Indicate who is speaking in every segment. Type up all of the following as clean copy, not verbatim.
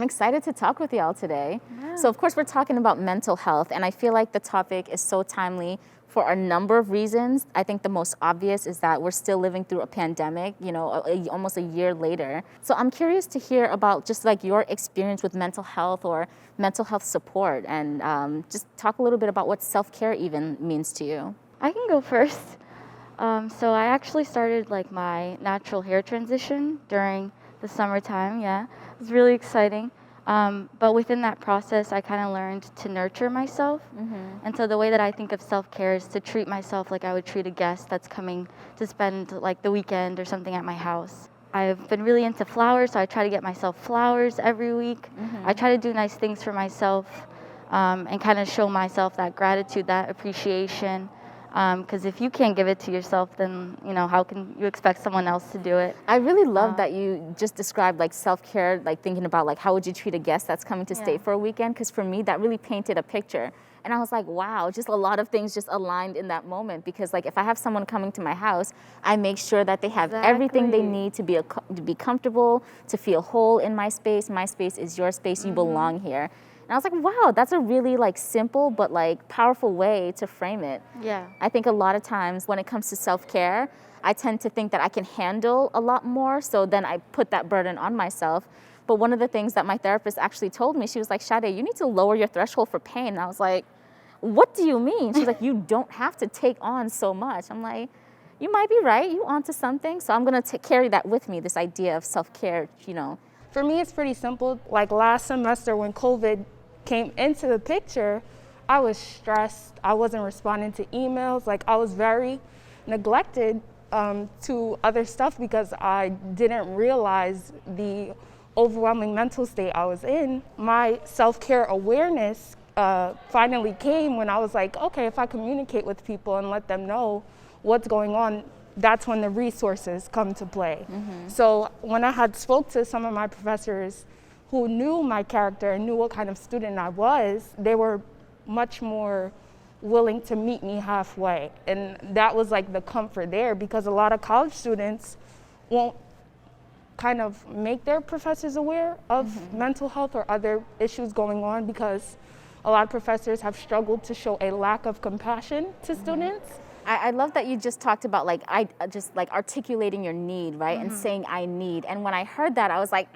Speaker 1: I'm excited to talk with y'all today.
Speaker 2: Yeah.
Speaker 1: So, of course, we're talking about mental health, and I feel like the topic is so timely for a number of reasons. I think the most obvious is that we're still living through a pandemic, almost a year later. So I'm curious to hear about just like your experience with mental health or mental health support, and just talk a little bit about what self-care even means to you.
Speaker 2: I can go first. So I actually started like my natural hair transition during the summertime. Yeah, it was really exciting. But within that process, I kind of learned to nurture myself. And so the way that I think of self-care is to treat myself like I would treat a guest that's coming to spend like the weekend or something at my house. I've been really into flowers, so I try to get myself flowers every week. I try to do nice things for myself, and kind of show myself that gratitude, that appreciation. Because if you can't give it to yourself, then how can you expect someone else to do it?
Speaker 1: I really love that you just described like self-care, like thinking about like how would you treat a guest that's coming to stay for a weekend, because for me that really painted a picture. And I was like, wow, just a lot of things just aligned in that moment, because like if I have someone coming to my house, I make sure that they have everything they need to be comfortable, to feel whole in my space. My space is your space, you belong here. And I was like, wow, that's a really like simple but like powerful way to frame it.
Speaker 2: Yeah.
Speaker 1: I think a lot of times when it comes to self-care, I tend to think that I can handle a lot more, so then I put that burden on myself. But one of the things that my therapist actually told me, she was like, Sade, you need to lower your threshold for pain. And I was like, what do you mean? She's like, you don't have to take on so much. I'm like, you might be right, you onto something. So I'm gonna carry that with me, this idea of self-care,
Speaker 3: For me, it's pretty simple. Like last semester when COVID came into the picture, I was stressed. I wasn't responding to emails. Like I was very neglected to other stuff because I didn't realize the overwhelming mental state I was in. My self-care awareness finally came when I was like, okay, if I communicate with people and let them know what's going on, that's when the resources come to play. So when I had spoke to some of my professors who knew my character and knew what kind of student I was, they were much more willing to meet me halfway. And that was like the comfort there, because a lot of college students won't kind of make their professors aware of mental health or other issues going on, because a lot of professors have struggled to show a lack of compassion to students.
Speaker 1: I love that you just talked about like just like articulating your need, right? And saying I need. And when I heard that, I was like,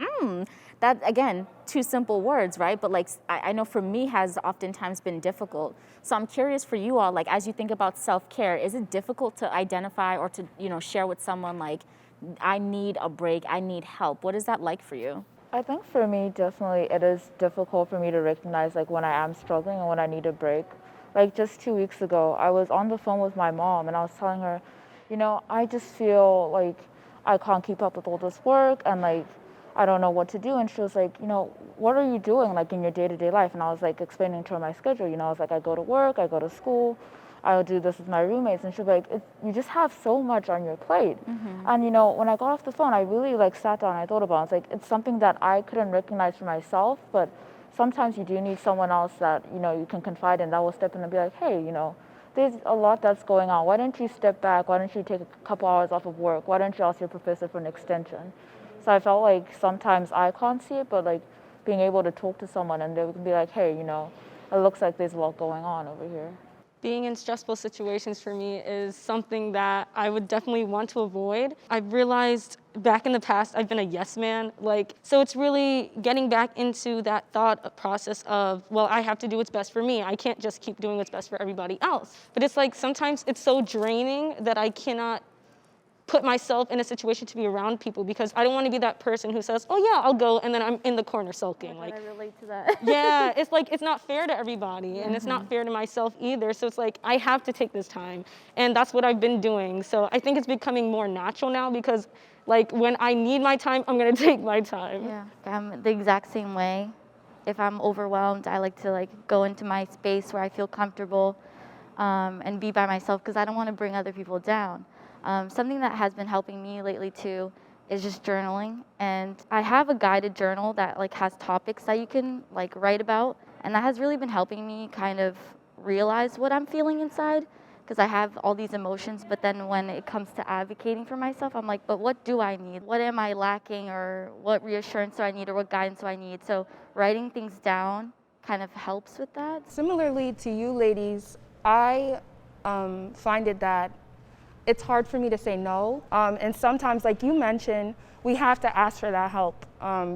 Speaker 1: that again, two simple words, right? But like I know for me has oftentimes been difficult. So I'm curious for you all, like as you think about self-care, is it difficult to identify or to share with someone like, I need a break, I need help? What is that like for you?
Speaker 4: I think for me, definitely it is difficult for me to recognize like when I am struggling and when I need a break. Like just 2 weeks ago, I was on the phone with my mom and I was telling her, I just feel like I can't keep up with all this work and like I don't know what to do. And she was like, what are you doing like in your day-to-day life? And I was like explaining to her my schedule. I was like, I go to work, I go to school, I'll do this with my roommates. And she was like, you just have so much on your plate. And when I got off the phone, I really like sat down and I thought about it. It's like, it's something that I couldn't recognize for myself, but sometimes you do need someone else that, you can confide in, that will step in and be like, hey, there's a lot that's going on. Why don't you step back? Why don't you take a couple hours off of work? Why don't you ask your professor for an extension? So I felt like sometimes I can't see it, but like being able to talk to someone and they can be like, hey, it looks like there's a lot going on over here.
Speaker 5: Being in stressful situations for me is something that I would definitely want to avoid. I've realized back in the past, I've been a yes man. So it's really getting back into that thought process of, well, I have to do what's best for me. I can't just keep doing what's best for everybody else. But it's like sometimes it's so draining that I cannot put myself in a situation to be around people, because I don't want to be that person who says, oh yeah, I'll go, and then I'm in the corner sulking.
Speaker 2: I relate to that.
Speaker 5: Yeah, it's like, it's not fair to everybody, and it's not fair to myself either. So it's like, I have to take this time, and that's what I've been doing. So I think it's becoming more natural now, because like when I need my time, I'm gonna take my time.
Speaker 2: Yeah, I'm the exact same way. If I'm overwhelmed, I like to like go into my space where I feel comfortable, and be by myself, because I don't want to bring other people down. Something that has been helping me lately too is just journaling. And I have a guided journal that like has topics that you can like write about. And that has really been helping me kind of realize what I'm feeling inside. because I have all these emotions, but then when it comes to advocating for myself, I'm like, but what do I need? What am I lacking, or what reassurance do I need, or what guidance do I need? So writing things down kind of helps with that.
Speaker 3: Similarly to you ladies, I find it that it's hard for me to say no. And sometimes, like you mentioned, we have to ask for that help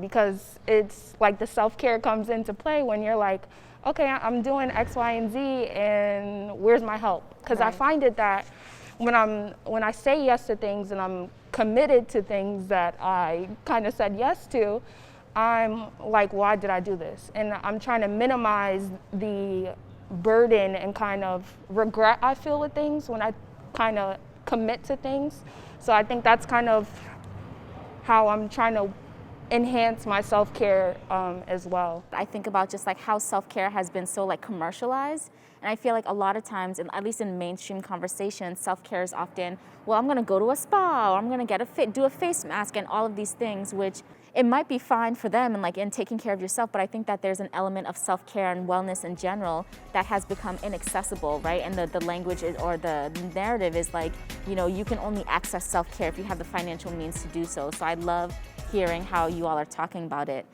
Speaker 3: because it's like the self-care comes into play when you're like, okay, I'm doing X, Y, and Z, and where's my help? Because I find it that when I say yes to things and I'm committed to things that I kind of said yes to, I'm like, why did I do this? And I'm trying to minimize the burden and kind of regret I feel with things when I kind of commit to things. So I think that's kind of how I'm trying to enhance my self-care as well.
Speaker 1: I think about just like how self-care has been so like commercialized, and I feel like a lot of times, at least in mainstream conversations, self-care is often, well, I'm gonna go to a spa, or I'm gonna do a face mask, and all of these things, which it might be fine for them and like in taking care of yourself, but I think that there's an element of self-care and wellness in general that has become inaccessible, right? And the language or the narrative is like, you know, you can only access self-care if you have the financial means to do so. So I love hearing how you all are talking about it.